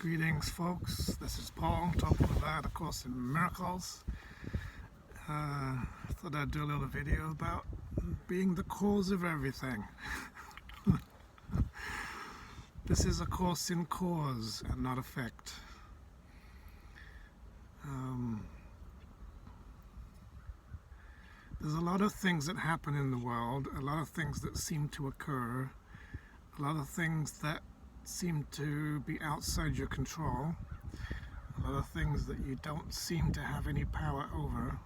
Greetings, folks. This is Paul talking about A Course in Miracles. Thought I'd do a little video about being the cause of everything. This is a course in cause and not effect. There's a lot of things that happen in the world, a lot of things that seem to occur, a lot of things that seem to be outside your control, a lot of things that you don't seem to have any power over,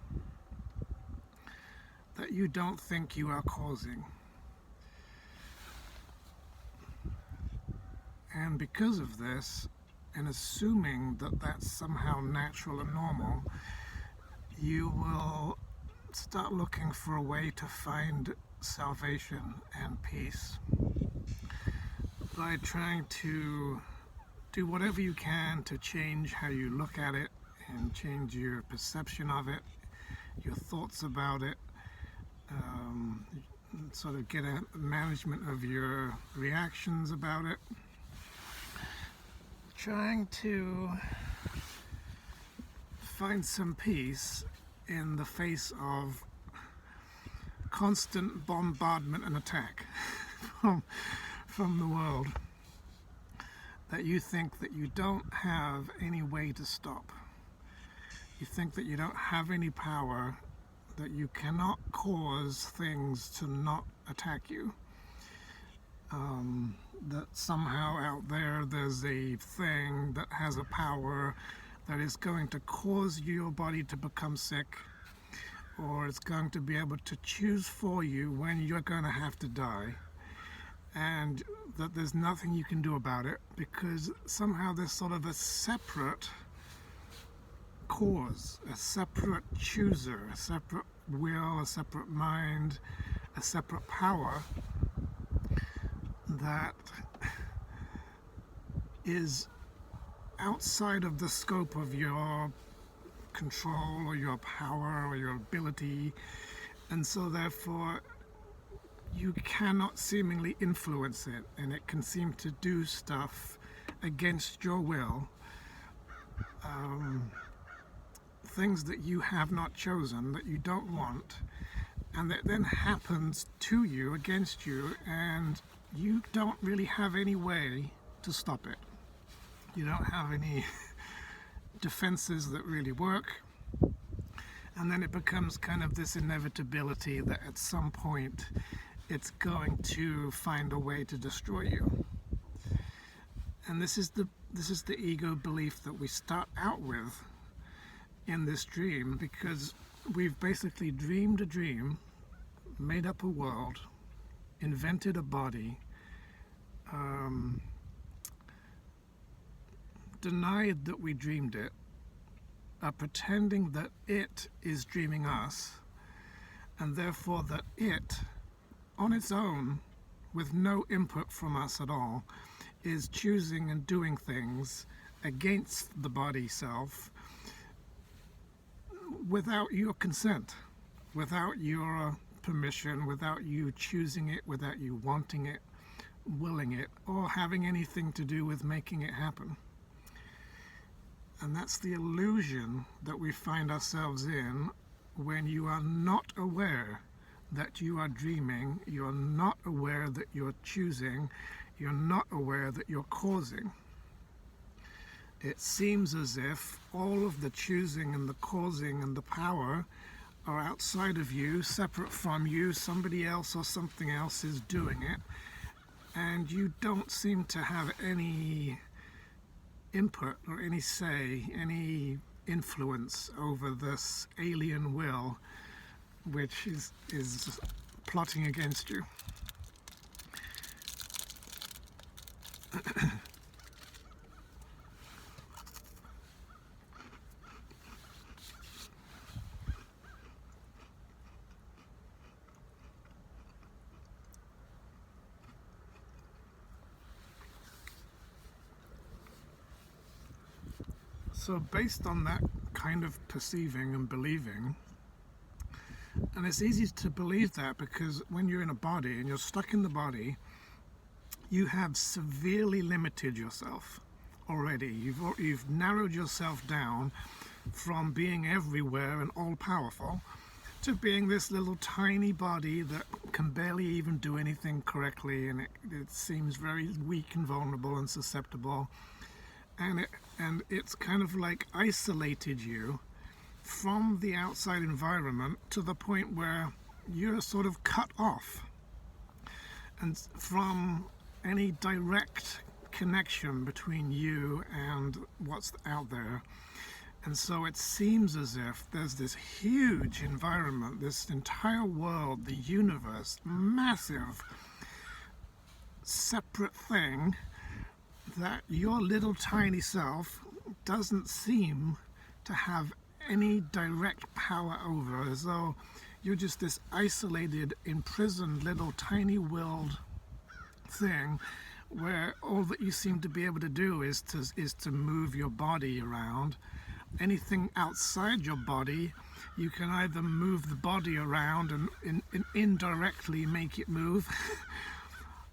that you don't think you are causing. And because of this, and assuming that that's somehow natural and normal, you will start looking for a way to find salvation and peace by trying to do whatever you can to change how you look at it and change your perception of it, your thoughts about it, sort of get a management of your reactions about it, trying to find some peace in the face of constant bombardment and attack from the world that you think that you don't have any way to stop. You think that you don't have any power, that you cannot cause things to not attack you. That somehow out there's a thing that has a power that is going to cause your body to become sick, or it's going to be able to choose for you when you're going to have to die, and that there's nothing you can do about it because somehow there's sort of a separate cause, a separate chooser, a separate will, a separate mind, a separate power that is outside of the scope of your control or your power or your ability, and so therefore you cannot seemingly influence it, and it can seem to do stuff against your will, things that you have not chosen, that you don't want, and that then happens to you, against you, and you don't really have any way to stop it. You don't have any defenses that really work, and then it becomes kind of this inevitability that at some point it's going to find a way to destroy you. And this is the ego belief that we start out with in this dream, because we've basically dreamed a dream, made up a world, invented a body, denied that we dreamed it, are pretending that it is dreaming us, and therefore that it, on its own, with no input from us at all, is choosing and doing things against the body self without your consent, without your permission, without you choosing it, without you wanting it, willing it, or having anything to do with making it happen. And that's the illusion that we find ourselves in when you are not aware that you are dreaming, you're not aware that you're choosing, you're not aware that you're causing. It seems as if all of the choosing and the causing and the power are outside of you, separate from you. Somebody else or something else is doing it, and you don't seem to have any input or any say, any influence over this alien will which is plotting against you. So based on that kind of perceiving and believing, and it's easy to believe that because when you're in a body and you're stuck in the body, you have severely limited yourself already. You've narrowed yourself down from being everywhere and all-powerful to being this little tiny body that can barely even do anything correctly, and it seems very weak and vulnerable and susceptible, and it's kind of like isolated you from the outside environment to the point where you're sort of cut off and from any direct connection between you and what's out there. And so it seems as if there's this huge environment, this entire world, the universe, massive, separate thing that your little tiny self doesn't seem to have any direct power over, as though you're just this isolated, imprisoned, little tiny willed thing where all that you seem to be able to do is to move your body around. Anything outside your body, you can either move the body around and indirectly make it move,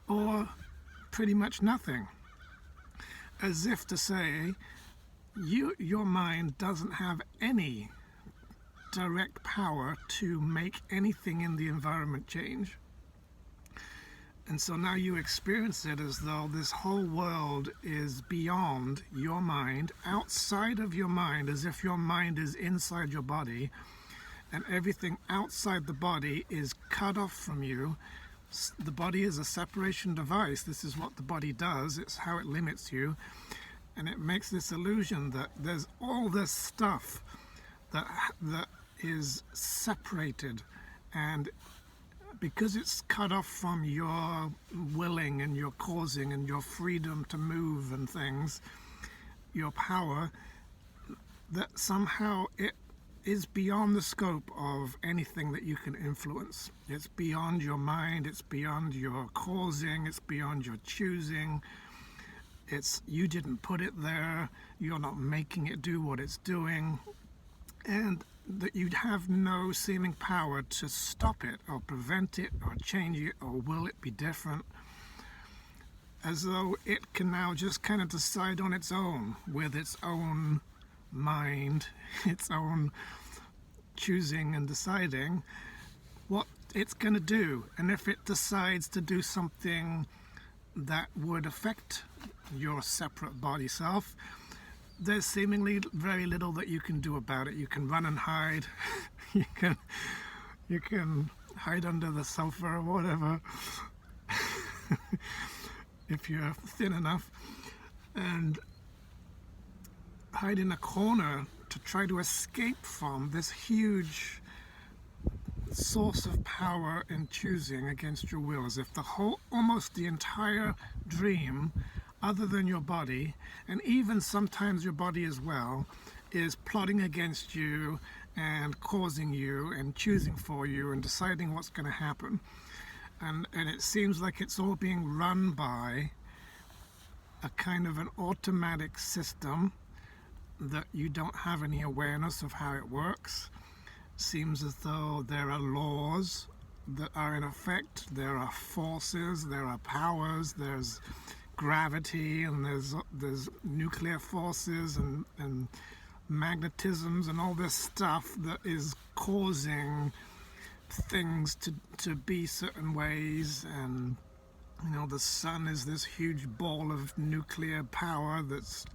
or pretty much nothing. As if to say, your mind doesn't have any direct power to make anything in the environment change. And so now you experience it as though this whole world is beyond your mind, outside of your mind, as if your mind is inside your body, and everything outside the body is cut off from you. The body is a separation device. This is what the body does. It's how it limits you. And it makes this illusion that there's all this stuff that is separated, and because it's cut off from your willing and your causing and your freedom to move and things, your power, that somehow it is beyond the scope of anything that you can influence. It's beyond your mind, it's beyond your causing, it's beyond your choosing. It's, you didn't put it there, you're not making it do what it's doing, and that you'd have no seeming power to stop it or prevent it or change it or will it be different, as though it can now just kind of decide on its own with its own mind, its own choosing and deciding what it's going to do. And if it decides to do something that would affect your separate body self, there's seemingly very little that you can do about it. You can run and hide. you can hide under the sofa or whatever if you're thin enough, and hide in a corner to try to escape from this huge source of power and choosing against your will, as if almost the entire dream, other than your body, and even sometimes your body as well, is plotting against you and causing you and choosing for you and deciding what's going to happen. And it seems like it's all being run by a kind of an automatic system that you don't have any awareness of how it works. Seems as though there are laws that are in effect, there are forces, there are powers, there's gravity, and there's nuclear forces and magnetisms and all this stuff that is causing things to be certain ways. And the sun is this huge ball of nuclear power that's,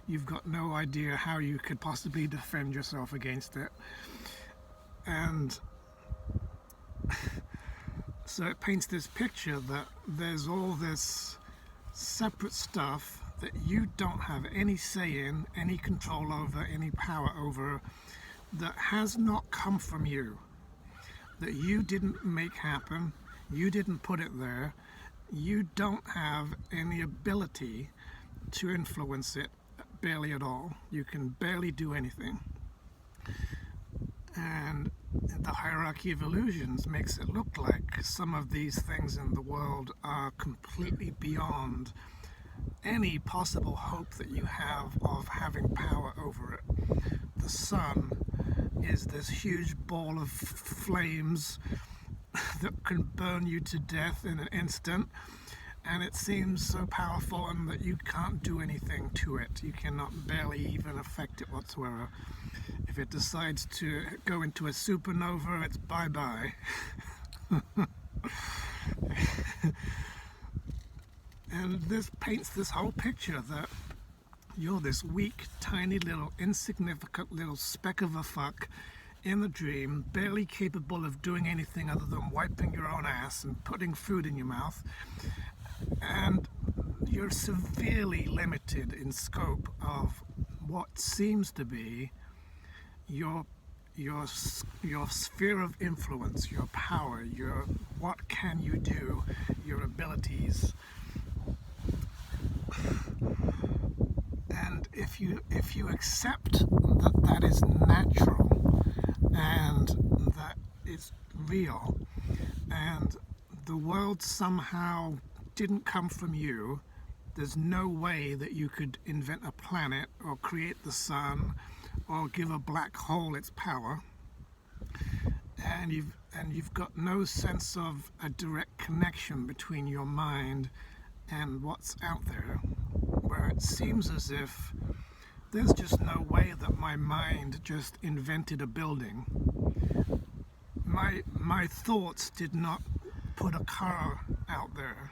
you've got no idea how you could possibly defend yourself against it. And so it paints this picture that there's all this separate stuff that you don't have any say in, any control over, any power over, that has not come from you, that you didn't make happen, you didn't put it there, you don't have any ability to influence it, barely at all. You can barely do anything. And the hierarchy of illusions makes it look like some of these things in the world are completely beyond any possible hope that you have of having power over it. The sun is this huge ball of flames that can burn you to death in an instant, and it seems so powerful, and that you can't do anything to it. You cannot barely even affect it whatsoever. If it decides to go into a supernova, it's bye-bye. And this paints this whole picture that you're this weak, tiny little, insignificant little speck of a fuck in the dream, barely capable of doing anything other than wiping your own ass and putting food in your mouth. And you're severely limited in scope of what seems to be your sphere of influence, your power, your what can you do, your abilities. And if you accept that that is natural and that it's real, and the world somehow didn't come from you, there's no way that you could invent a planet or create the sun or give a black hole its power, and you've got no sense of a direct connection between your mind and what's out there, where it seems as if there's just no way that my mind just invented a building. My thoughts did not put a car out there.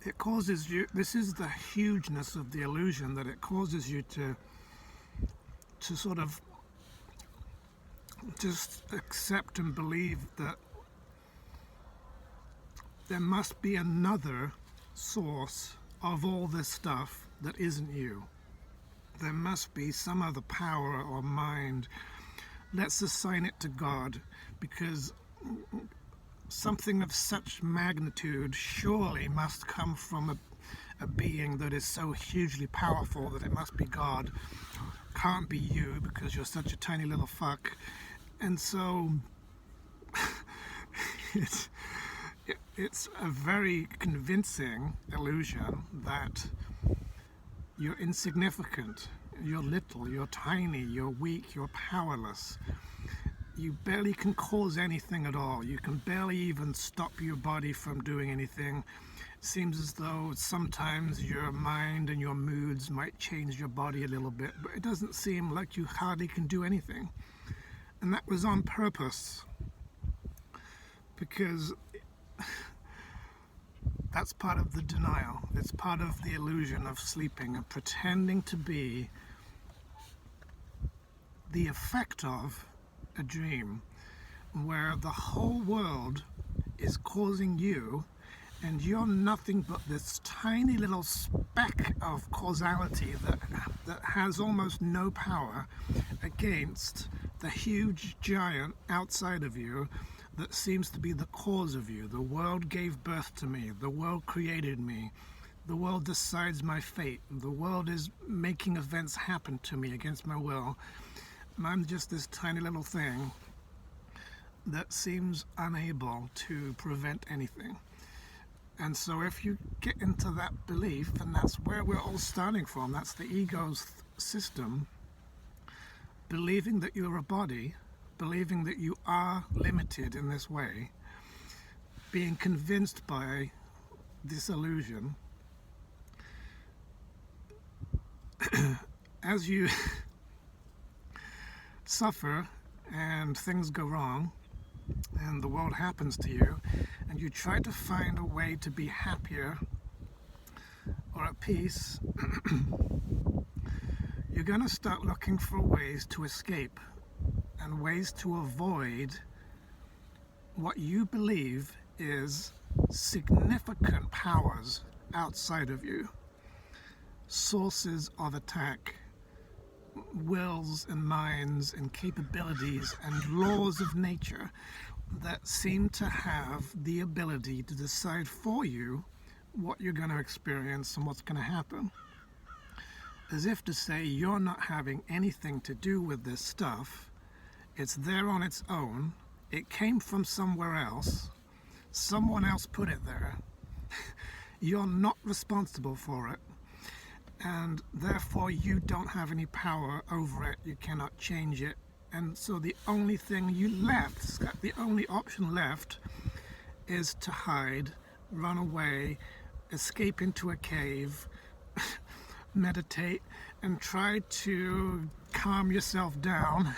It causes you, this is the hugeness of the illusion, that it causes you to sort of just accept and believe that there must be another source of all this stuff that isn't you. There must be some other power or mind. Let's assign it to God, because something of such magnitude surely must come from a being that is so hugely powerful that it must be God. Can't be you, because you're such a tiny little fuck. And so it's a very convincing illusion that you're insignificant, you're little, you're tiny, you're weak, you're powerless. You barely can cause anything at all. You can barely even stop your body from doing anything. It seems as though sometimes your mind and your moods might change your body a little bit, but it doesn't seem like you hardly can do anything. And that was on purpose, because that's part of the denial. It's part of the illusion of sleeping and pretending to be the effect of a dream, where the whole world is causing you, and you're nothing but this tiny little speck of causality that has almost no power against the huge giant outside of you that seems to be the cause of you. The world gave birth to me. The world created me. The world decides my fate. The world is making events happen to me against my will. And I'm just this tiny little thing that seems unable to prevent anything. And so if you get into that belief, and that's where we're all starting from, that's the ego's system, believing that you're a body, believing that you are limited in this way, being convinced by this illusion, as you suffer and things go wrong and the world happens to you, and you try to find a way to be happier or at peace, you're going to start looking for ways to escape and ways to avoid what you believe is significant powers outside of you, sources of attack, wills and minds and capabilities and laws of nature that seem to have the ability to decide for you what you're going to experience and what's going to happen. As if to say, you're not having anything to do with this stuff. It's there on its own. It came from somewhere else. Someone else put it there. You're not responsible for it. And therefore you don't have any power over it. You cannot change it. And so the only thing you left, the only option left, is to hide, run away, escape into a cave, meditate, and try to calm yourself down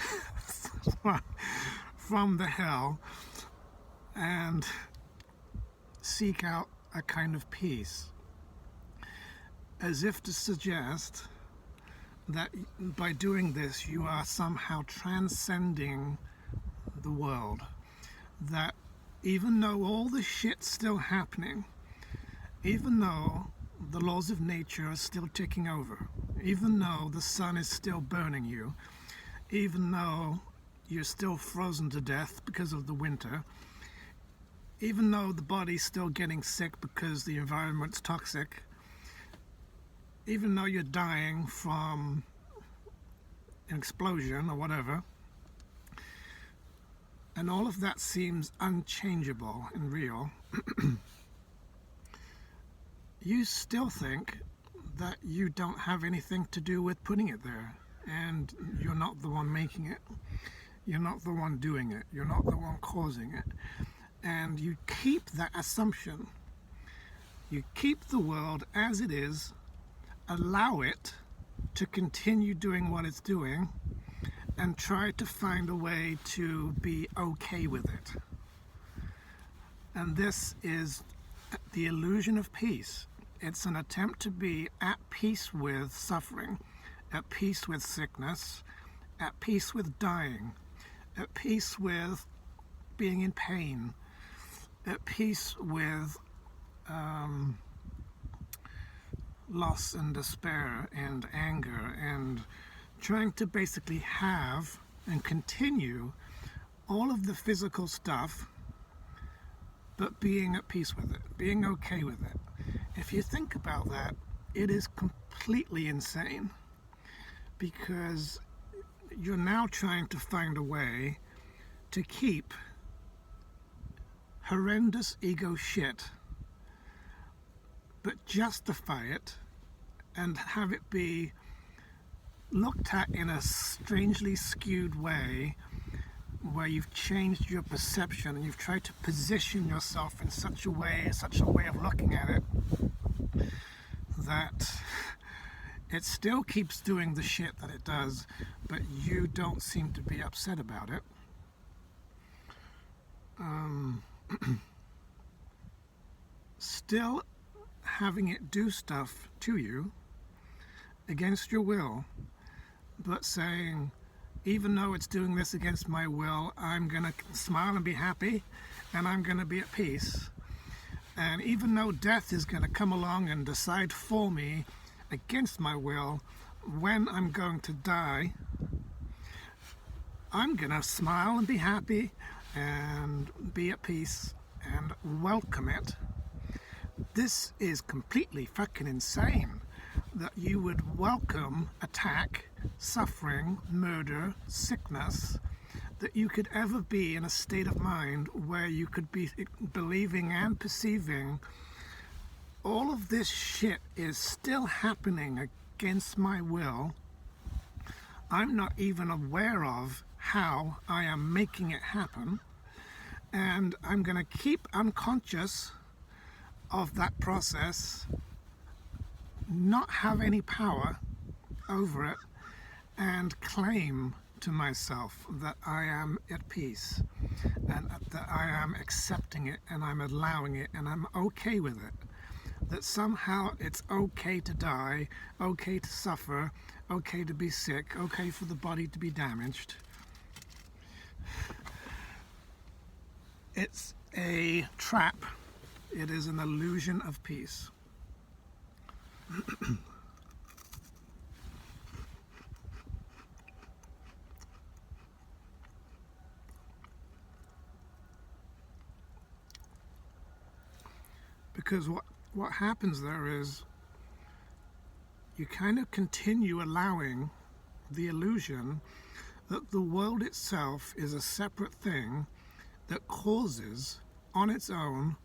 from the hell and seek out a kind of peace, as if to suggest that by doing this you are somehow transcending the world, that even though all the shit's still happening, even though the laws of nature are still ticking over, even though the sun is still burning you, even though you're still frozen to death because of the winter, even though the body's still getting sick because the environment's toxic, even though you're dying from an explosion or whatever, and all of that seems unchangeable and real, you still think that you don't have anything to do with putting it there, and you're not the one making it, you're not the one doing it, you're not the one causing it. And you keep that assumption, you keep the world as it is, allow it to continue doing what it's doing, and try to find a way to be okay with it. And this is the illusion of peace. It's an attempt to be at peace with suffering, at peace with sickness, at peace with dying, at peace with being in pain, at peace with loss and despair and anger, and trying to basically have and continue all of the physical stuff, but being at peace with it, being okay with it. If you think about that, it is completely insane, because you're now trying to find a way to keep horrendous ego shit, but justify it and have it be looked at in a strangely skewed way, where you've changed your perception and you've tried to position yourself in such a way of looking at it, that it still keeps doing the shit that it does, but you don't seem to be upset about it. Still having it do stuff to you against your will, but saying, even though it's doing this against my will, I'm going to smile and be happy, and I'm going to be at peace. And even though death is going to come along and decide for me against my will when I'm going to die, I'm going to smile and be happy and be at peace and welcome it. This is completely fucking insane, that you would welcome attack, suffering, murder, sickness, that you could ever be in a state of mind where you could be believing and perceiving all of this shit is still happening against my will. I'm not even aware of how I am making it happen, and I'm going to keep unconscious of that process, not have any power over it, and claim to myself that I am at peace, and that I am accepting it, and I'm allowing it, and I'm okay with it. That somehow it's okay to die, okay to suffer, okay to be sick, okay for the body to be damaged. It's a trap. It is an illusion of peace. Because what happens there is you kind of continue allowing the illusion that the world itself is a separate thing that causes on its own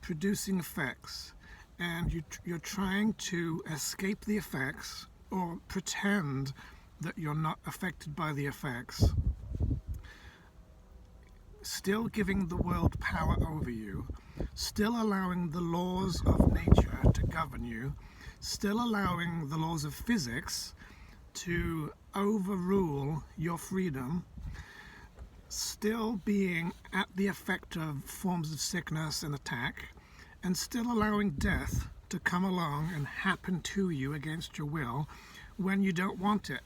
producing effects, and you're trying to escape the effects or pretend that you're not affected by the effects. still giving the world power over you, still allowing the laws of nature to govern you, still allowing the laws of physics to overrule your freedom, still being at the effect of forms of sickness and attack, and still allowing death to come along and happen to you against your will when you don't want it.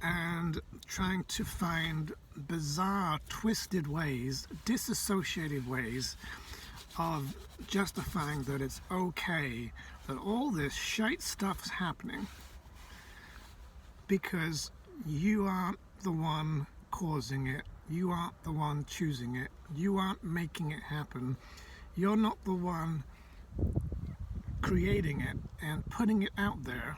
And trying to find bizarre, twisted ways, disassociated ways of justifying that it's okay that all this shite stuff's happening because you aren't the one causing it, you aren't the one choosing it, you aren't making it happen, you're not the one creating it and putting it out there.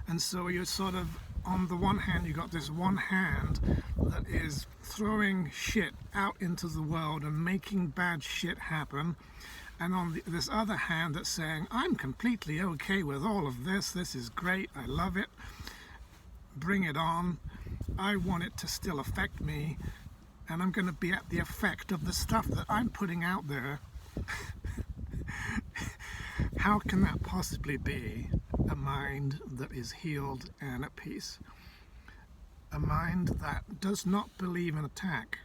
And so you're sort of, on the one hand, you got this one hand that is throwing shit out into the world and making bad shit happen, and on this other hand that's saying, I'm completely okay with all of this, this is great, I love it, bring it on, I want it to still affect me, and I'm going to be at the effect of the stuff that I'm putting out there. How can that possibly be a mind that is healed and at peace? A mind that does not believe in attack,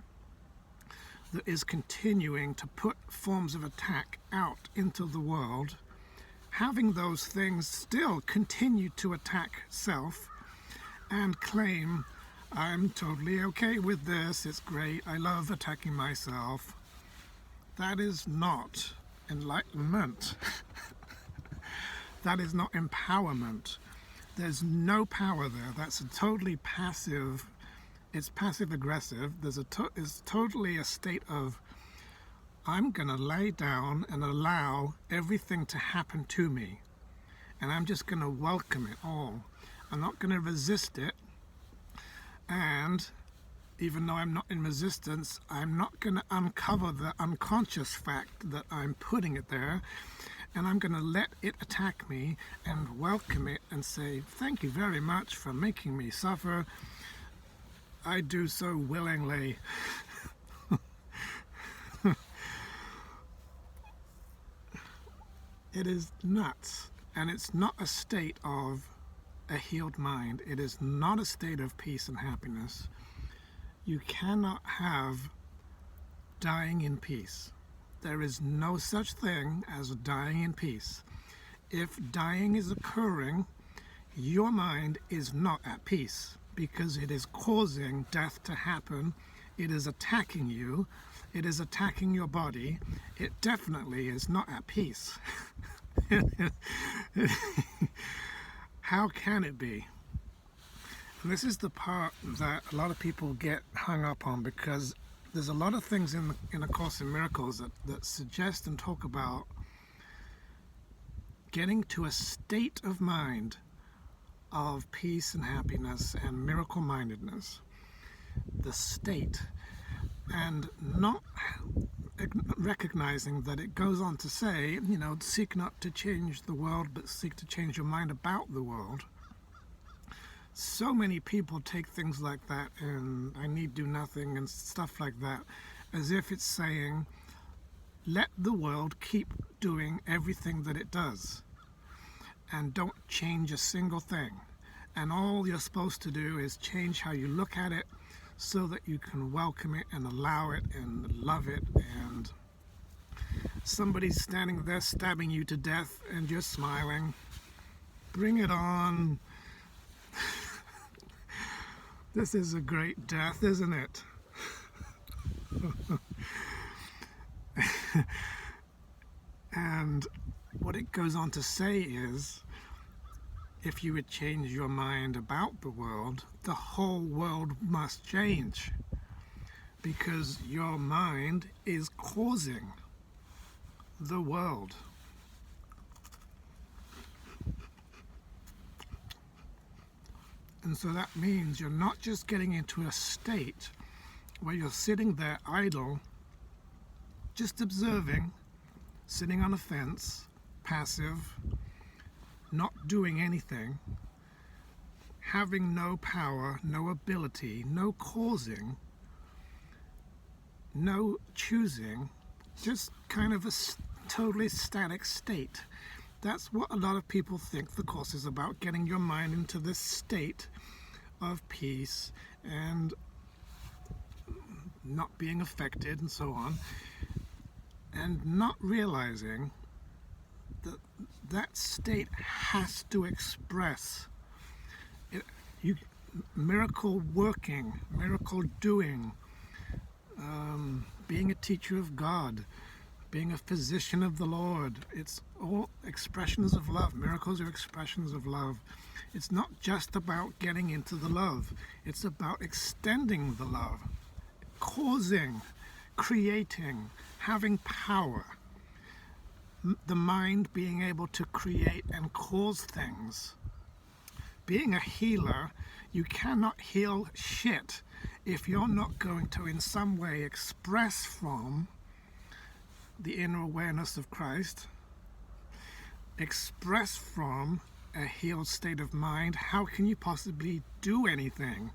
that is continuing to put forms of attack out into the world, having those things still continue to attack self and claim, I'm totally okay with this, it's great, I love attacking myself. That is not enlightenment. That is not empowerment. There's no power there. That's a totally passive, it's passive aggressive. It's totally a state of, I'm gonna lay down and allow everything to happen to me. And I'm just gonna welcome it all. I'm not gonna resist it. And even though I'm not in resistance, I'm not gonna uncover the unconscious fact that I'm putting it there. And I'm going to let it attack me and welcome it and say, thank you very much for making me suffer. I do so willingly. It is nuts. And it's not a state of a healed mind. It is not a state of peace and happiness. You cannot have dying in peace. There is no such thing as dying in peace. If dying is occurring, your mind is not at peace because it is causing death to happen. It is attacking you. It is attacking your body. It definitely is not at peace. How can it be? And this is the part that a lot of people get hung up on, because there's a lot of things in A Course in Miracles that suggest and talk about getting to a state of mind of peace and happiness and miracle-mindedness. The state. And not recognizing that it goes on to say, seek not to change the world, but seek to change your mind about the world. So many people take things like that and I need do nothing and stuff like that as if it's saying, let the world keep doing everything that it does and don't change a single thing. And all you're supposed to do is change how you look at it so that you can welcome it and allow it and love it. And somebody's standing there stabbing you to death and you're smiling. Bring it on. This is a great death, isn't it? And what it goes on to say is, if you would change your mind about the world, the whole world must change, because your mind is causing the world. And so that means you're not just getting into a state where you're sitting there idle, just observing, sitting on a fence, passive, not doing anything. having no power, no ability, no causing, no choosing, just kind of a totally static state. That's what a lot of people think the Course is about, getting your mind into this state of peace and not being affected and so on, and not realizing that that state has to express it, miracle working, miracle doing, being a teacher of God, being a physician of the Lord. It's all expressions of love. Miracles are expressions of love. It's not just about getting into the love. It's about extending the love, causing, creating, having power. The mind being able to create and cause things. Being a healer, you cannot heal shit if you're not going to in some way express from the inner awareness of Christ, express from a healed state of mind. How can you possibly do anything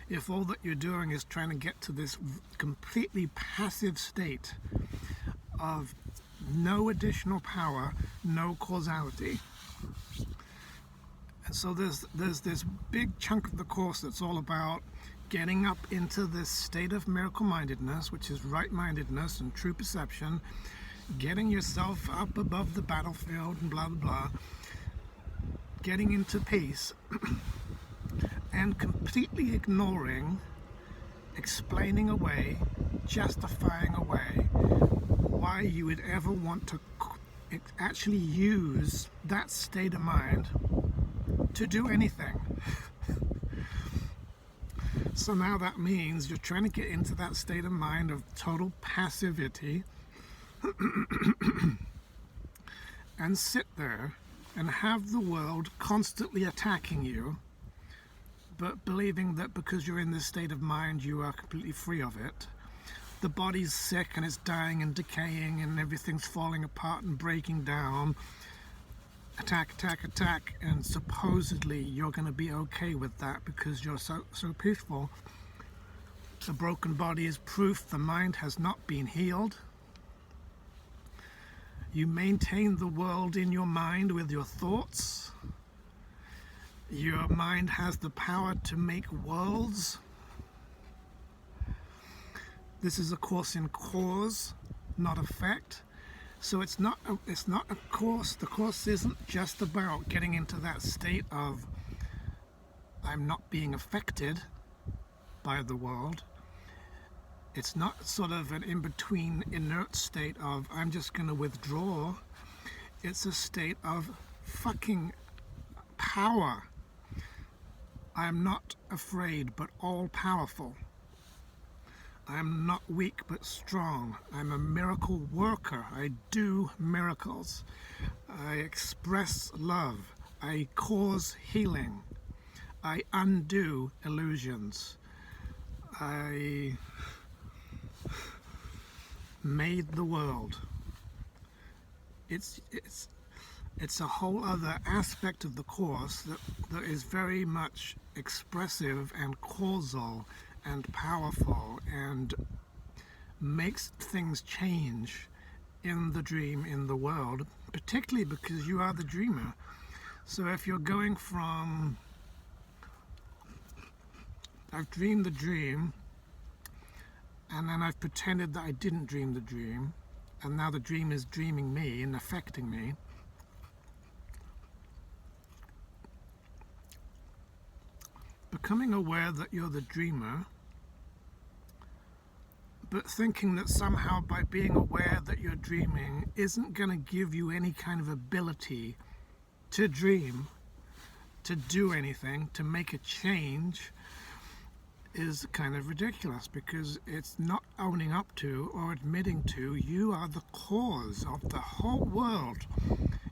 if all that you're doing is trying to get to this completely passive state of no additional power, no causality? And so there's this big chunk of the Course that's all about getting up into this state of miracle-mindedness, which is right-mindedness and true perception, getting yourself up above the battlefield and blah, blah, blah, getting into peace, and completely ignoring, explaining away, justifying away why you would ever want to actually use that state of mind to do anything. So now that means you're trying to get into that state of mind of total passivity and sit there and have the world constantly attacking you, but believing that because you're in this state of mind you are completely free of it. The body's sick and it's dying and decaying and everything's falling apart and breaking down. Attack, attack, attack, and supposedly you're going to be okay with that because you're so peaceful. The broken body is proof the mind has not been healed. You maintain the world in your mind with your thoughts. Your mind has the power to make worlds. This is a course in cause, not effect. So it's not a course. The Course isn't just about getting into that state of I'm not being affected by the world. It's not sort of an in-between inert state of I'm just going to withdraw. It's a state of fucking power. I'm not afraid but all-powerful. I'm not weak but strong. I'm a miracle worker. I do miracles. I express love. I cause healing. I undo illusions. I made the world. It's a whole other aspect of the Course that is very much expressive and causal and powerful and makes things change in the dream, in the world, particularly because you are the dreamer. So if you're going from I've dreamed the dream and then I've pretended that I didn't dream the dream and now the dream is dreaming me and affecting me, becoming aware that you're the dreamer, but thinking that somehow by being aware that you're dreaming isn't going to give you any kind of ability to dream, to do anything, to make a change, is kind of ridiculous, because it's not owning up to or admitting to you are the cause of the whole world.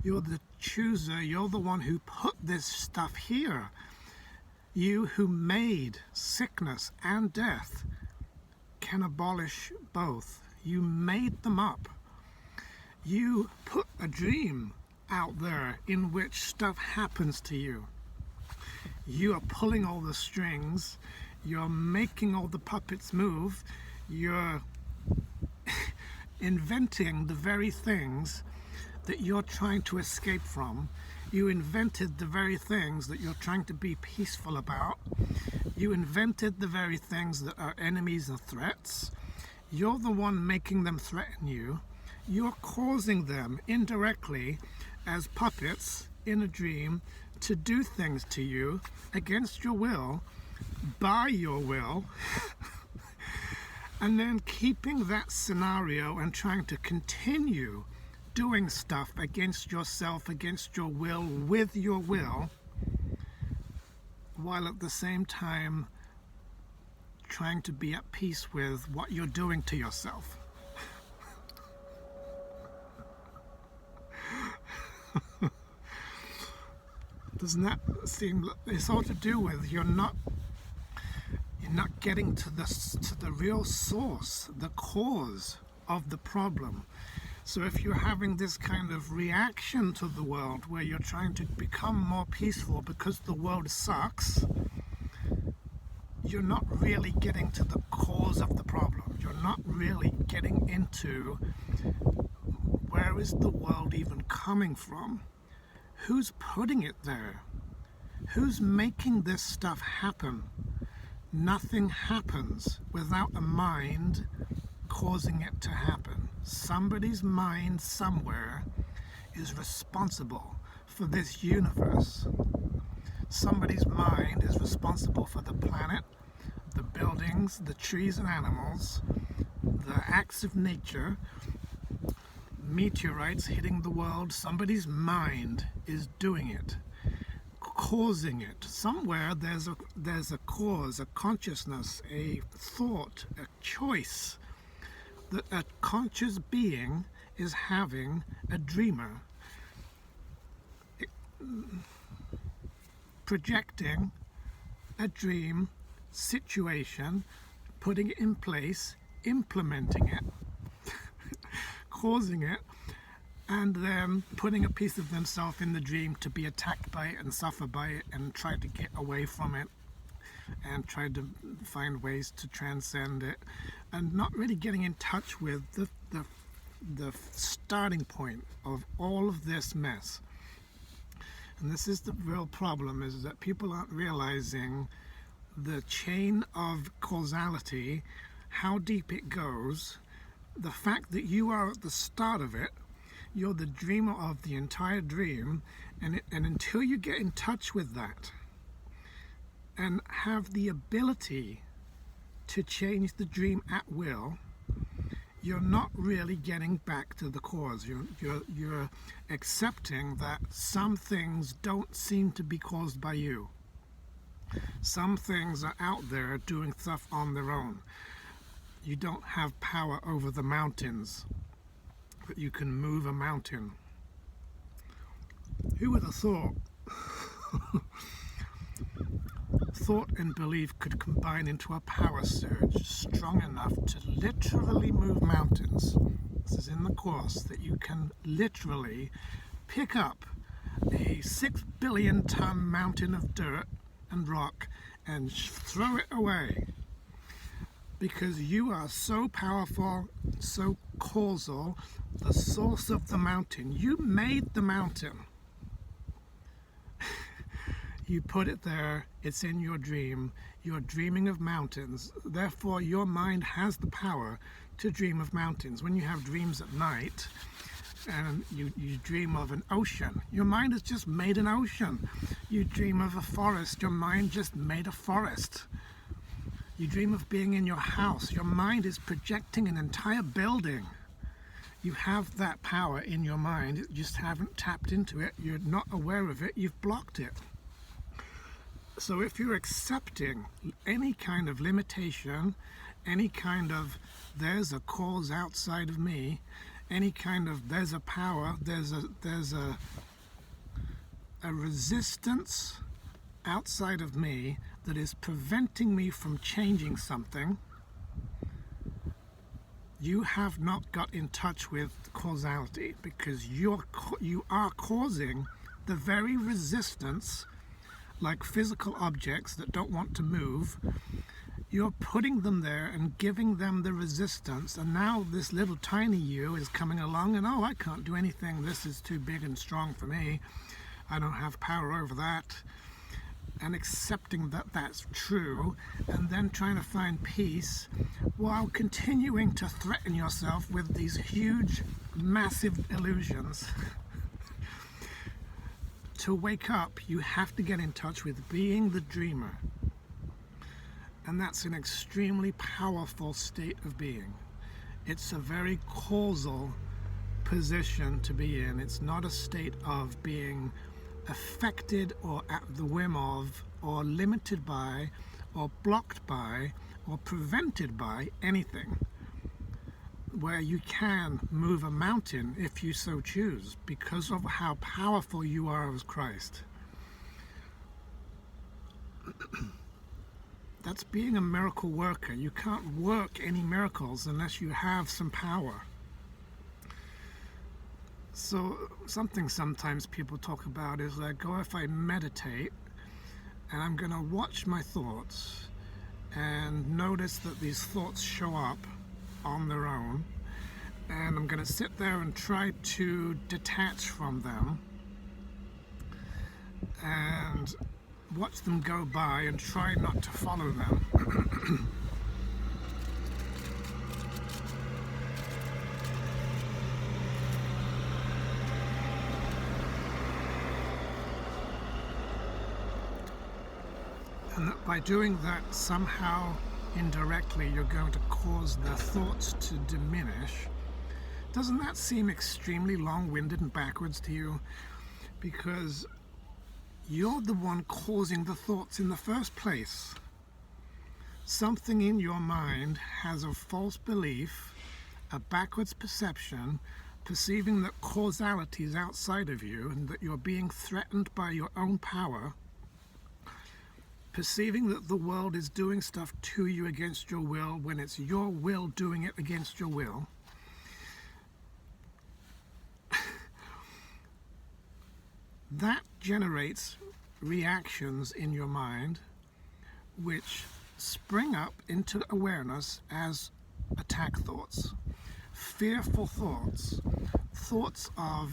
You're the chooser, you're the one who put this stuff here. You who made sickness and death can abolish both. You made them up. You put a dream out there in which stuff happens to you. You are pulling all the strings. You're making all the puppets move. You're inventing the very things that you're trying to escape from. You invented the very things that you're trying to be peaceful about. You invented the very things that are enemies and threats. You're the one making them threaten you. You're causing them indirectly as puppets in a dream to do things to you against your will, by your will, and then keeping that scenario and trying to continue doing stuff against yourself, against your will, with your will, while at the same time trying to be at peace with what you're doing to yourself. Doesn't that seem, it's all to do with you're not getting to the real source, the cause of the problem. So if you're having this kind of reaction to the world where you're trying to become more peaceful because the world sucks, you're not really getting to the cause of the problem. You're not really getting into where is the world even coming from? Who's putting it there? Who's making this stuff happen? Nothing happens without a mind causing it to happen. Somebody's mind somewhere is responsible for this universe. Somebody's mind is responsible for the planet, the buildings, the trees and animals, the acts of nature, meteorites hitting the world. Somebody's mind is doing it, causing it. Somewhere there's a cause, a consciousness, a thought, a choice that a conscious being is having, a dreamer, projecting a dream situation, putting it in place, implementing it, causing it, and then putting a piece of themselves in the dream to be attacked by it and suffer by it and try to get away from it and try to find ways to transcend it, and not really getting in touch with the starting point of all of this mess. And this is the real problem, is that people aren't realizing the chain of causality, how deep it goes, the fact that you are at the start of it. You're the dreamer of the entire dream, and until you get in touch with that and have the ability to change the dream at will, you're not really getting back to the cause. You're accepting that some things don't seem to be caused by you. Some things are out there doing stuff on their own. You don't have power over the mountains, but you can move a mountain. Who would have thought thought and belief could combine into a power surge strong enough to literally move mountains? This is in the course, that you can literally pick up a 6 billion ton mountain of dirt and rock and throw it away, because you are so powerful, so causal, the source of the mountain. You made the mountain. You put it there, it's in your dream. You're dreaming of mountains. Therefore, your mind has the power to dream of mountains. When you have dreams at night and you dream of an ocean, your mind has just made an ocean. You dream of a forest, your mind just made a forest. You dream of being in your house, your mind is projecting an entire building. You have that power in your mind, you just haven't tapped into it, you're not aware of it, you've blocked it. So if you're accepting any kind of limitation, any kind of there's a cause outside of me, any kind of there's a power, there's a resistance outside of me that is preventing me from changing something, you have not got in touch with causality, because you are causing the very resistance like physical objects that don't want to move. You're putting them there and giving them the resistance, and now this little tiny you is coming along and, oh, I can't do anything, this is too big and strong for me, I don't have power over that, and accepting that that's true, and then trying to find peace while continuing to threaten yourself with these huge, massive illusions. To wake up, you have to get in touch with being the dreamer. And that's an extremely powerful state of being. It's a very causal position to be in. It's not a state of being affected or at the whim of, or limited by, or blocked by, or prevented by anything, where you can move a mountain if you so choose, because of how powerful you are as Christ. That's being a miracle worker. You can't work any miracles unless you have some power. So something sometimes people talk about is like, oh, if I meditate and I'm going to watch my thoughts and notice that these thoughts show up on their own, and I'm going to sit there and try to detach from them and watch them go by and try not to follow them. And that by doing that, somehow indirectly you're going to cause their thoughts to diminish. Doesn't that seem extremely long-winded and backwards to you? Because you're the one causing the thoughts in the first place. Something in your mind has a false belief, a backwards perception, perceiving that causality is outside of you and that you're being threatened by your own power, perceiving that the world is doing stuff to you against your will when it's your will doing it against your will. That generates reactions in your mind which spring up into awareness as attack thoughts, fearful thoughts, thoughts of,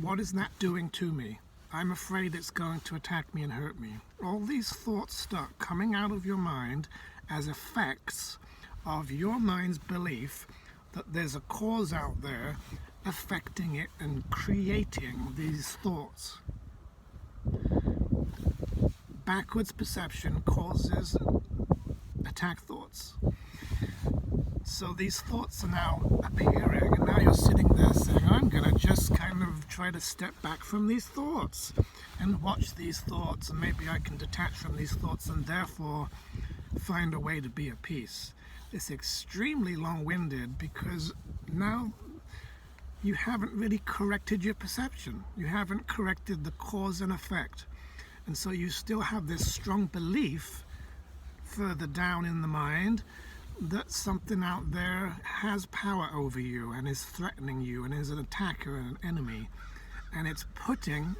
what is that doing to me? I'm afraid it's going to attack me and hurt me. All these thoughts start coming out of your mind as effects of your mind's belief that there's a cause out there affecting it and creating these thoughts. Backwards perception causes attack thoughts. So these thoughts are now appearing, and now you're sitting there saying, I'm going to just kind of try to step back from these thoughts and watch these thoughts, and maybe I can detach from these thoughts and therefore find a way to be at peace. It's extremely long-winded because now you haven't really corrected your perception. You haven't corrected the cause and effect. And so you still have this strong belief further down in the mind that something out there has power over you and is threatening you and is an attacker and an enemy. And it's putting,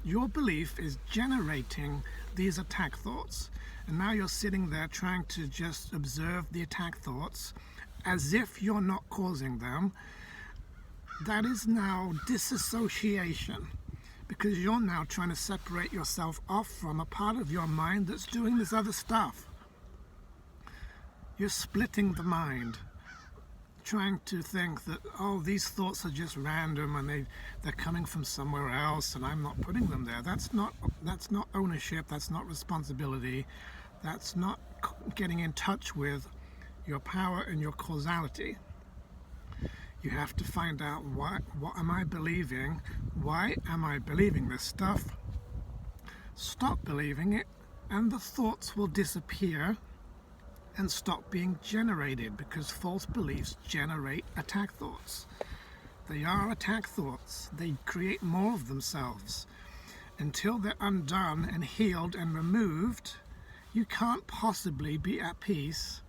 your belief is generating these attack thoughts. And now you're sitting there trying to just observe the attack thoughts as if you're not causing them. That is now disassociation, because you're now trying to separate yourself off from a part of your mind that's doing this other stuff. You're splitting the mind, trying to think that, oh, these thoughts are just random and they're coming from somewhere else and I'm not putting them there. That's not ownership, that's not responsibility, that's not getting in touch with your power and your causality. You have to find out what am I believing? Why am I believing this stuff? Stop believing it, and the thoughts will disappear and stop being generated, because false beliefs generate attack thoughts. They are attack thoughts. They create more of themselves. Until they're undone and healed and removed, you can't possibly be at peace.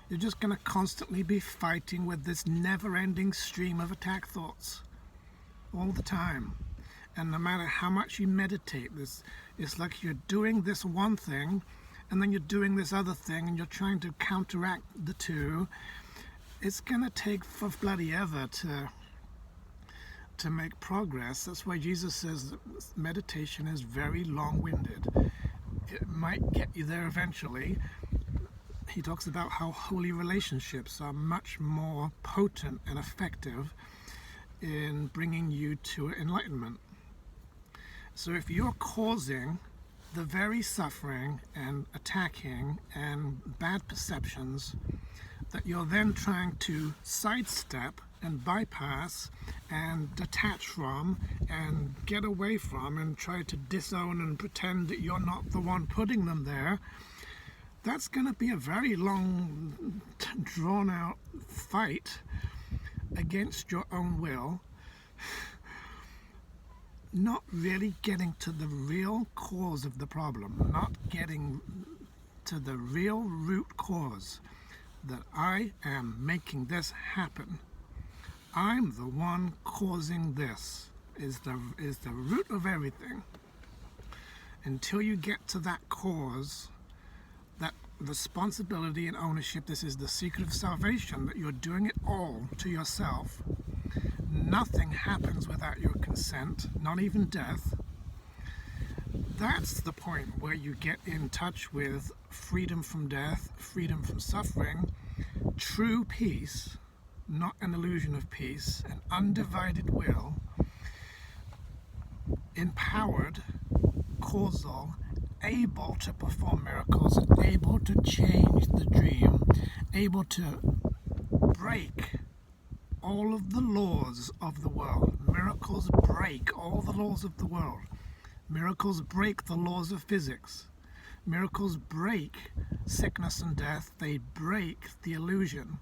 You're just going to constantly be fighting with this never-ending stream of attack thoughts all the time. And no matter how much you meditate, it's like you're doing this one thing, and then you're doing this other thing, and you're trying to counteract the two. It's going to take for bloody ever to make progress. That's why Jesus says that meditation is very long-winded. It might get you there eventually. He talks about how holy relationships are much more potent and effective in bringing you to enlightenment. So if you're causing the very suffering and attacking and bad perceptions that you're then trying to sidestep and bypass and detach from and get away from and try to disown and pretend that you're not the one putting them there, that's going to be a very long, drawn-out fight against your own will, not really getting to the real cause of the problem, not getting to the real root cause, that I am making this happen. I'm the one causing this, is the root of everything. Until you get to that cause, that responsibility and ownership, this is the secret of salvation, that you're doing it all to yourself. Nothing happens without your consent, not even death. That's the point where you get in touch with freedom from death, freedom from suffering, true peace, not an illusion of peace, an undivided will, empowered, causal, able to perform miracles, able to change the dream, able to break all of the laws of the world. Miracles break all the laws of the world. Miracles break the laws of physics. Miracles break sickness and death. They break the illusion.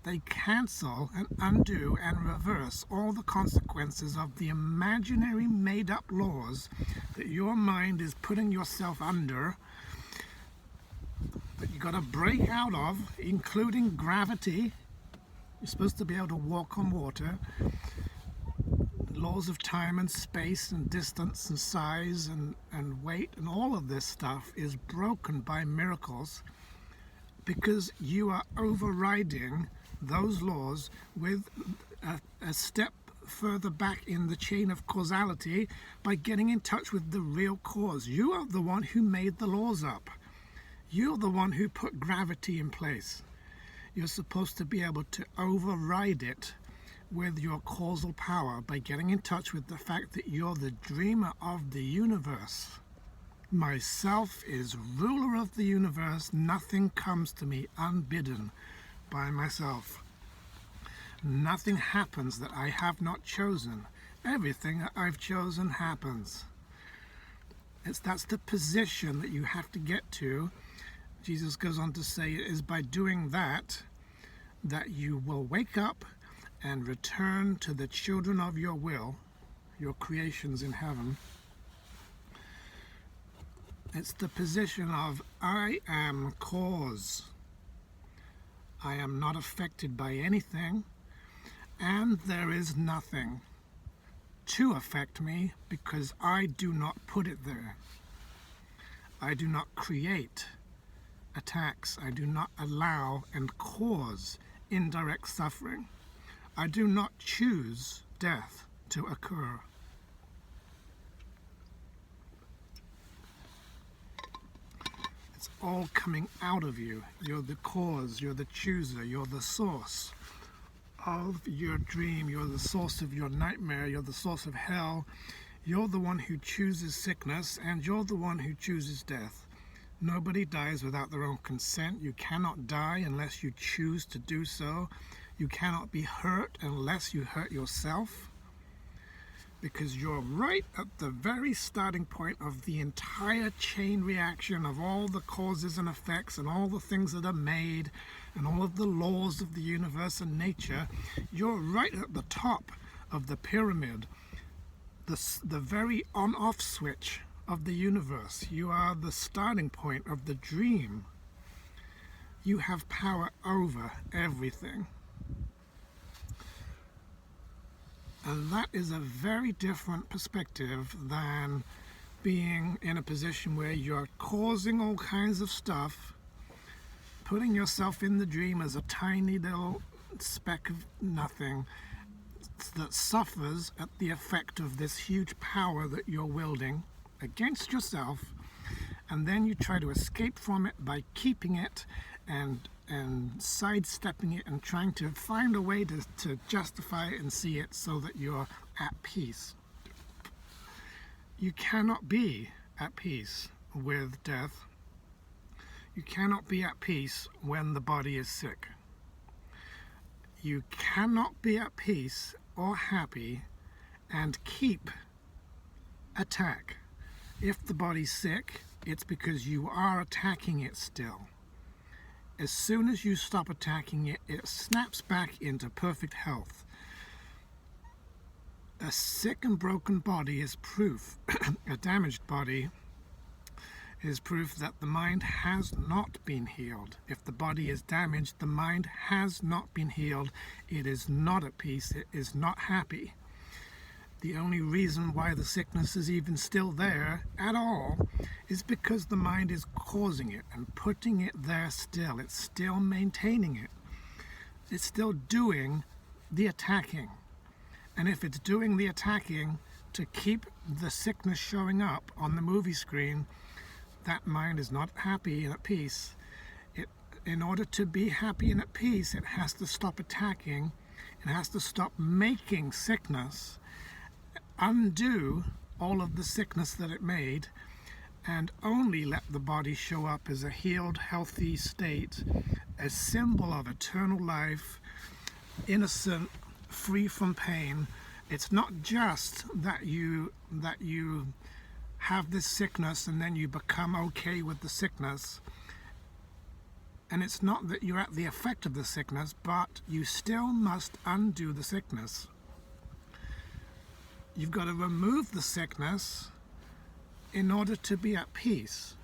They cancel and undo and reverse all the consequences of the imaginary made-up laws that your mind is putting yourself under, that you got to break out of, including gravity. You're supposed to be able to walk on water. Laws of time and space and distance and size and weight and all of this stuff is broken by miracles, because you are overriding those laws with a step further back in the chain of causality by getting in touch with the real cause. You are the one who made the laws up. You're the one who put gravity in place. You're supposed to be able to override it with your causal power by getting in touch with the fact that you're the dreamer of the universe. Myself is ruler of the universe. Nothing comes to me unbidden by myself. Nothing happens that I have not chosen. Everything that I've chosen happens. That's the position that you have to get to. Jesus goes on to say it is by doing that you will wake up and return to the children of your will, your creations in heaven. It's the position of I am cause. I am not affected by anything, and there is nothing to affect me because I do not put it there. I do not create attacks. I do not allow and cause indirect suffering. I do not choose death to occur. It's all coming out of you. You're the cause, you're the chooser, you're the source of your dream, you're the source of your nightmare, you're the source of hell. You're the one who chooses sickness, and you're the one who chooses death. Nobody dies without their own consent. You cannot die unless you choose to do so. You cannot be hurt unless you hurt yourself, because you're right at the very starting point of the entire chain reaction of all the causes and effects and all the things that are made and all of the laws of the universe and nature. You're right at the top of the pyramid, the very on-off switch of the universe. You are the starting point of the dream. You have power over everything. And that is a very different perspective than being in a position where you're causing all kinds of stuff, putting yourself in the dream as a tiny little speck of nothing that suffers at the effect of this huge power that you're wielding against yourself, and then you try to escape from it by keeping it and sidestepping it and trying to find a way to justify it and see it so that you're at peace. You cannot be at peace with death. You cannot be at peace when the body is sick. You cannot be at peace or happy and keep attack. If the body's sick, it's because you are attacking it still. As soon as you stop attacking it, it snaps back into perfect health. A sick and broken body is proof, a damaged body is proof that the mind has not been healed. If the body is damaged, the mind has not been healed. It is not at peace. It is not happy. The only reason why the sickness is even still there at all is because the mind is causing it and putting it there still. It's still maintaining it. It's still doing the attacking. And if it's doing the attacking to keep the sickness showing up on the movie screen, that mind is not happy and at peace. In order to be happy and at peace, it has to stop attacking. It has to stop making sickness, undo all of the sickness that it made, and only let the body show up as a healed, healthy state, a symbol of eternal life, innocent, free from pain. It's not just that you have this sickness and then you become okay with the sickness, and it's not that you're at the effect of the sickness, but you still must undo the sickness. You've got to remove the sickness in order to be at peace.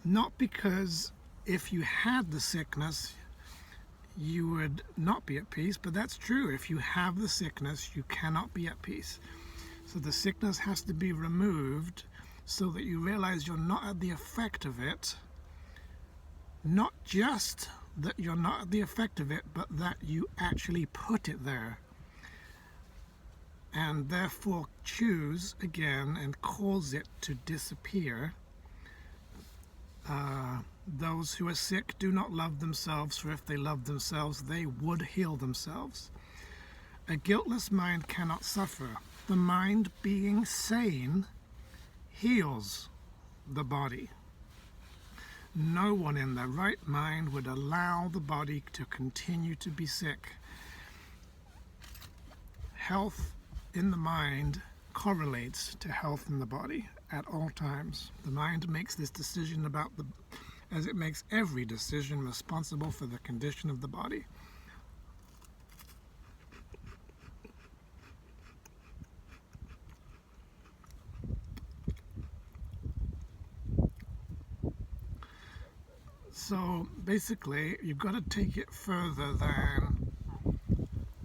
Not because if you had the sickness, you would not be at peace, but that's true. If you have the sickness, you cannot be at peace. So the sickness has to be removed so that you realize you're not at the effect of it. Not just that you're not at the effect of it, but that you actually put it there. And therefore choose again and cause it to disappear. Those who are sick do not love themselves, for if they loved themselves, they would heal themselves. A guiltless mind cannot suffer. The mind, being sane, heals the body. No one in their right mind would allow the body to continue to be sick. Health in the mind correlates to health in the body at all times. The mind makes this decision as it makes every decision responsible for the condition of the body. So basically, you've got to take it further than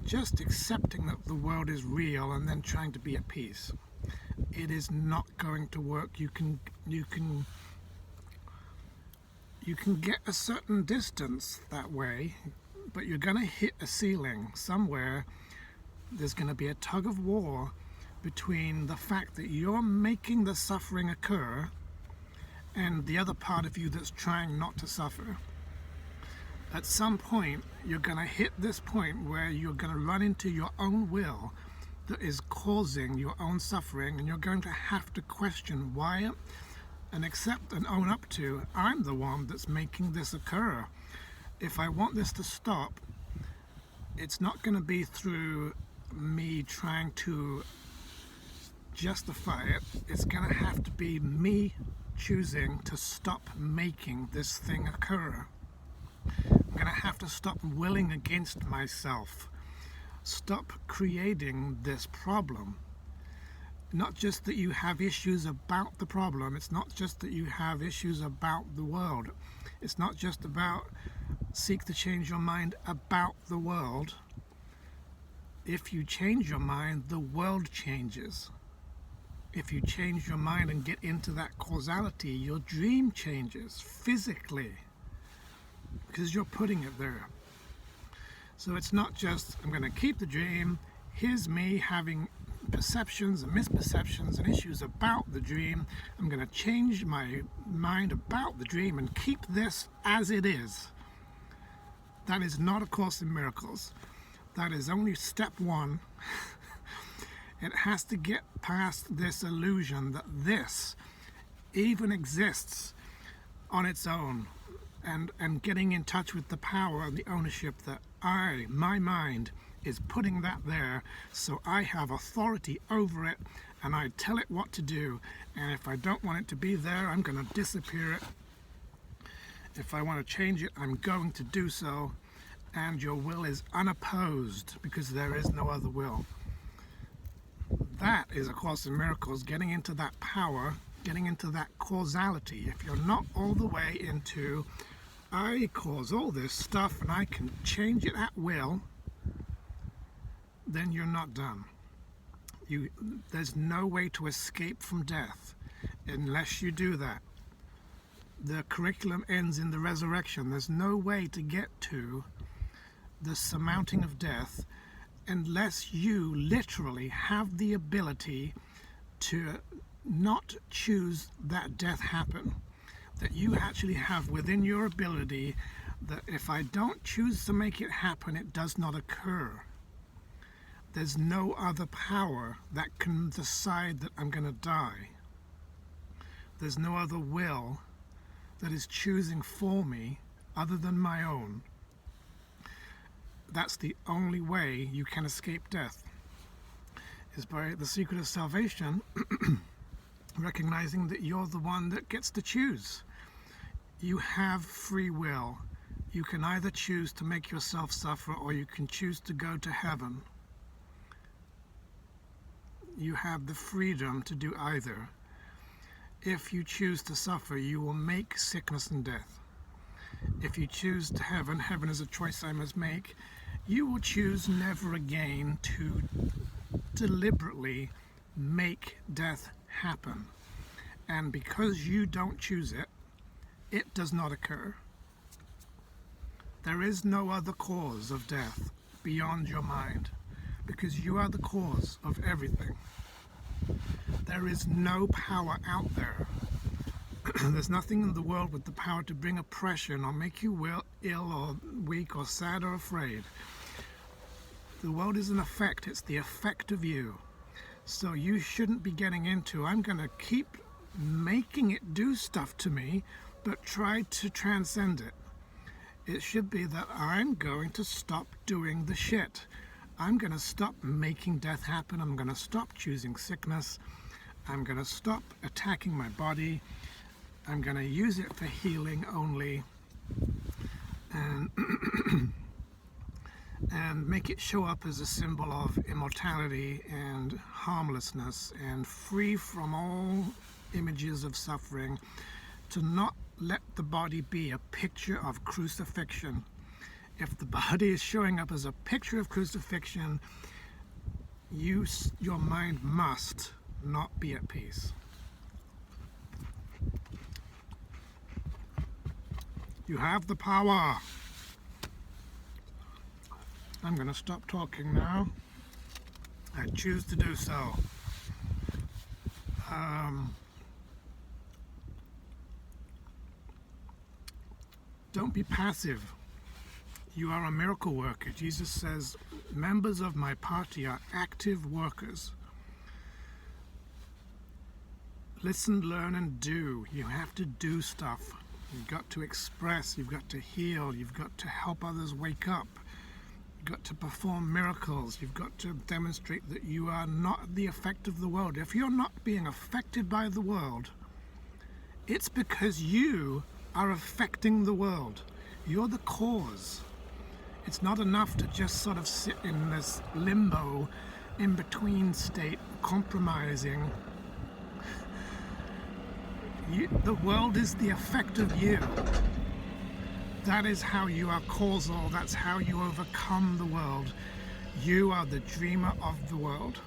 just accepting that the world is real and then trying to be at peace. It is not going to work. You can get a certain distance that way, but you're going to hit a ceiling somewhere. There's going to be a tug of war between the fact that you're making the suffering occur and the other part of you that's trying not to suffer. At some point, you're going to hit this point where you're going to run into your own will that is causing your own suffering, and you're going to have to question why and accept and own up to, I'm the one that's making this occur. If I want this to stop, it's not going to be through me trying to justify it. It's going to have to be me choosing to stop making this thing occur. I'm going to have to stop willing against myself. Stop creating this problem. Not just that you have issues about the problem. It's not just that you have issues about the world. It's not just about seek to change your mind about the world. if you change your mind, the world changes. If you change your mind and get into that causality, your dream changes physically because you're putting it there. So it's not just, I'm going to keep the dream, here's me having perceptions and misperceptions and issues about the dream. I'm going to change my mind about the dream and keep this as it is. That is not A Course in Miracles. That is only step one. It has to get past this illusion that this even exists on its own, and getting in touch with the power and the ownership that my mind, is putting that there, so I have authority over it, and I tell it what to do, and if I don't want it to be there, I'm going to disappear it. If I want to change it, I'm going to do so, and your will is unopposed because there is no other will. That is A Course in Miracles, getting into that power, getting into that causality. If you're not all the way into, I cause all this stuff and I can change it at will, then you're not done. There's no way to escape from death unless you do that. The curriculum ends in the resurrection. There's no way to get to the surmounting of death unless you literally have the ability to not choose that death happen. That you actually have within your ability that if I don't choose to make it happen, it does not occur. There's no other power that can decide that I'm going to die. There's no other will that is choosing for me other than my own. That's the only way you can escape death, is by the secret of salvation, recognizing that you're the one that gets to choose. You have free will. You can either choose to make yourself suffer, or you can choose to go to heaven. You have the freedom to do either. If you choose to suffer, you will make sickness and death. If you choose to heaven, heaven is a choice I must make. You will choose never again to deliberately make death happen. And because you don't choose it, it does not occur. There is no other cause of death beyond your mind, because you are the cause of everything. There is no power out there. There's nothing in the world with the power to bring oppression or make you ill or weak or sad or afraid. The world is an effect. It's the effect of you. So you shouldn't be getting into, I'm going to keep making it do stuff to me, but try to transcend it. It should be that I'm going to stop doing the shit. I'm going to stop making death happen. I'm going to stop choosing sickness. I'm going to stop attacking my body. I'm going to use it for healing only, and and make it show up as a symbol of immortality and harmlessness and free from all images of suffering, to not let the body be a picture of crucifixion. If the body is showing up as a picture of crucifixion, your mind must not be at peace. You have the power. I'm going to stop talking now. I choose to do so. Don't be passive. You are a miracle worker. Jesus says, members of my party are active workers. Listen, learn, and do. You have to do stuff. You've got to express, you've got to heal, you've got to help others wake up. You've got to perform miracles. You've got to demonstrate that you are not the effect of the world. If you're not being affected by the world, it's because you are affecting the world. You're the cause. It's not enough to just sort of sit in this limbo, in-between state, compromising. The world is the effect of you. That is how you are causal. That's how you overcome the world. You are the dreamer of the world.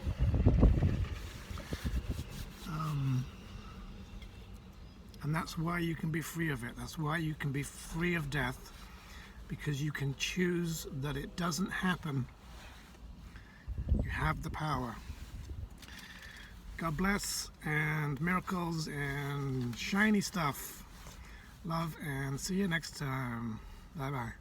And that's why you can be free of it. That's why you can be free of death, because you can choose that it doesn't happen. You have the power. God bless, and miracles and shiny stuff. Love, and see you next time. Bye-bye.